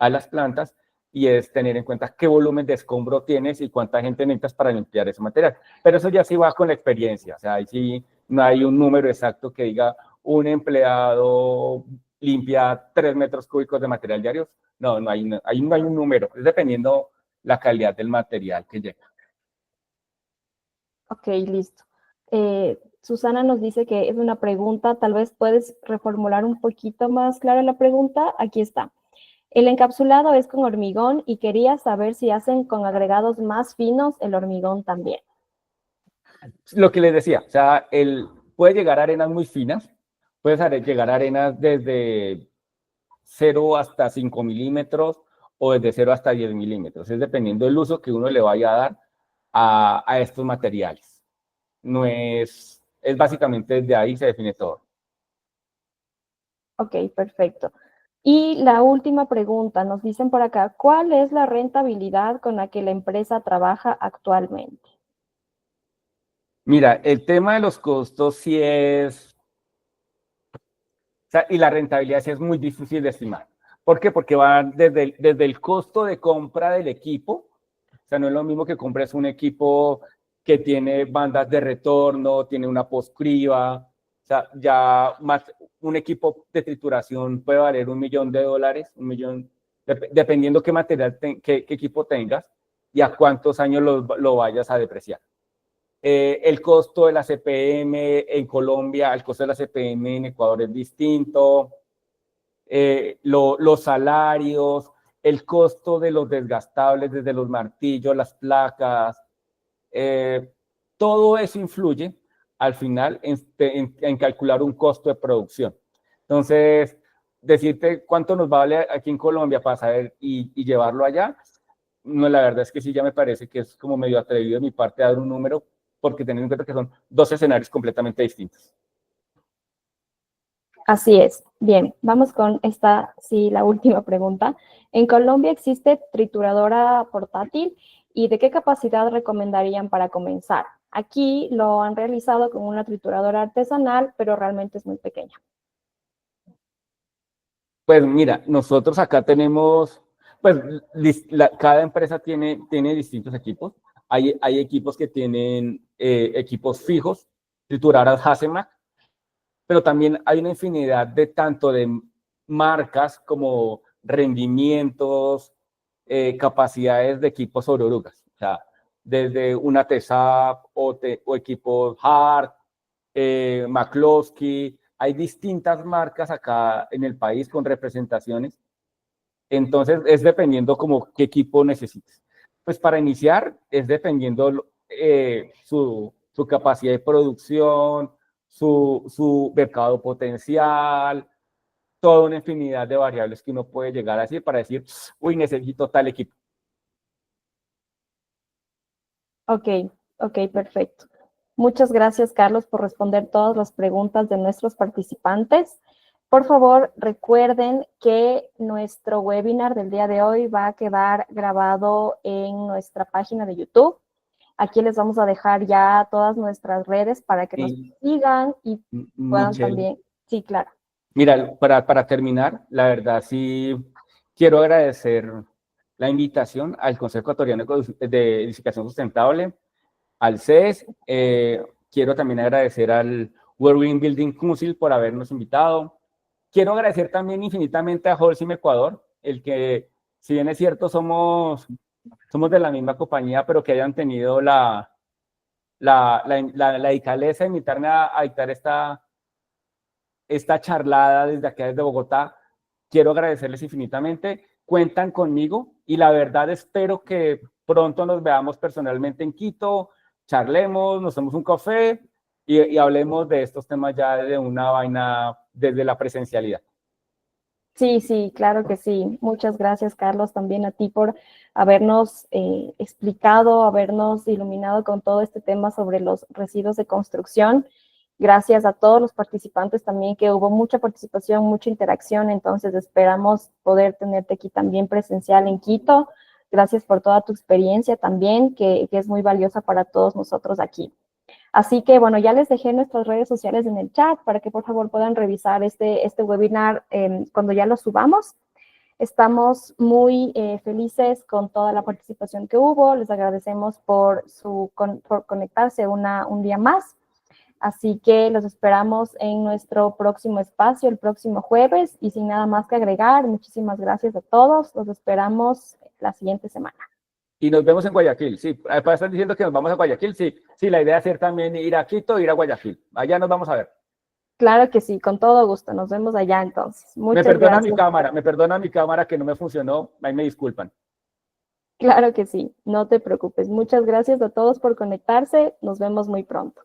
S2: a las plantas, y es tener en cuenta qué volumen de escombro tienes y cuánta gente necesitas para limpiar ese material. Pero eso ya sí va con la experiencia, o sea, ahí sí no hay un número exacto que diga un empleado limpia 3 metros cúbicos de material diario. No, ahí no hay un número, es dependiendo la calidad del material que llega.
S4: Ok, listo. Susana nos dice que es una pregunta, tal vez puedes reformular un poquito más clara la pregunta. Aquí está. El encapsulado es con hormigón y quería saber si hacen con agregados más finos el hormigón también.
S2: Lo que les decía, o sea, puede llegar a arenas muy finas, puedes llegar a arenas desde 0 hasta 5 milímetros o desde 0 hasta 10 milímetros. Es dependiendo del uso que uno le vaya a dar a estos materiales. No es básicamente desde ahí se define todo.
S4: Ok, perfecto. Y la última pregunta, nos dicen por acá, ¿cuál es la rentabilidad con la que la empresa trabaja actualmente?
S2: Mira, el tema de los costos sí es, o sea, y la rentabilidad sí es muy difícil de estimar. ¿Por qué? Porque va desde el costo de compra del equipo. O sea, no es lo mismo que compres un equipo que tiene bandas de retorno, tiene una postcriba. O sea, ya más un equipo de trituración puede valer $1.000.000, dependiendo qué material, qué equipo tengas y a cuántos años lo vayas a depreciar. El costo de la CPM en Colombia, el costo de la CPM en Ecuador es distinto. Los salarios, el costo de los desgastables, desde los martillos, las placas, todo eso influye al final en calcular un costo de producción. Entonces, decirte cuánto nos vale aquí en Colombia para saber y llevarlo allá, no, la verdad es que sí, ya me parece que es como medio atrevido de mi parte a dar un número, porque teniendo en cuenta que son dos escenarios completamente distintos.
S4: Así es. Bien, vamos con esta, sí, la última pregunta. ¿En Colombia existe trituradora portátil y de qué capacidad recomendarían para comenzar? Aquí lo han realizado con una trituradora artesanal, pero realmente es muy pequeña.
S2: Pues mira, nosotros acá tenemos, pues cada empresa tiene distintos equipos. Hay equipos que tienen equipos fijos, trituradoras Hasemac, pero también hay una infinidad de tanto de marcas como rendimientos, capacidades de equipos sobre orugas. O sea, desde una TESAP o equipos Hart, McCloskey. Hay distintas marcas acá en el país con representaciones. Entonces, es dependiendo como qué equipo necesites. Pues para iniciar, es dependiendo su capacidad de producción, su mercado potencial, toda una infinidad de variables que uno puede llegar a decir para decir, uy, necesito tal equipo.
S4: Ok, perfecto. Muchas gracias, Carlos, por responder todas las preguntas de nuestros participantes. Por favor, recuerden que nuestro webinar del día de hoy va a quedar grabado en nuestra página de YouTube. Aquí les vamos a dejar ya todas nuestras redes para que nos sigan y puedan
S2: Michelle,
S4: también. Sí, claro.
S2: Mira, para terminar, la verdad sí quiero agradecer la invitación al Consejo Ecuatoriano de Edificación Sustentable, al CES. Quiero también agradecer al World Green Building Council por habernos invitado. Quiero agradecer también infinitamente a Holcim Ecuador, el que, si bien es cierto, somos de la misma compañía, pero que hayan tenido la delicadeza de invitarme a dictar esta charlada desde acá, desde Bogotá. Quiero agradecerles infinitamente. Cuentan conmigo y la verdad espero que pronto nos veamos personalmente en Quito, charlemos, nos tomemos un café y hablemos de estos temas ya de una vaina desde la presencialidad.
S4: Sí, claro que sí. Muchas gracias, Carlos, también a ti por habernos explicado, habernos iluminado con todo este tema sobre los residuos de construcción. Gracias a todos los participantes también, que hubo mucha participación, mucha interacción, entonces esperamos poder tenerte aquí también presencial en Quito. Gracias por toda tu experiencia también, que es muy valiosa para todos nosotros aquí. Así que, bueno, ya les dejé nuestras redes sociales en el chat para que por favor puedan revisar este webinar cuando ya lo subamos. Estamos muy felices con toda la participación que hubo. Les agradecemos por conectarse un día más. Así que los esperamos en nuestro próximo espacio, el próximo jueves. Y sin nada más que agregar, muchísimas gracias a todos. Los esperamos la siguiente semana.
S2: Y nos vemos en Guayaquil, sí. Están diciendo que nos vamos a Guayaquil, sí. Sí, la idea es ser también ir a Quito, ir a Guayaquil. Allá nos vamos a ver.
S4: Claro que sí, con todo gusto. Nos vemos allá entonces. Muchas
S2: gracias. Me perdona mi cámara que no me funcionó. Ahí me disculpan.
S4: Claro que sí, no te preocupes. Muchas gracias a todos por conectarse. Nos vemos muy pronto.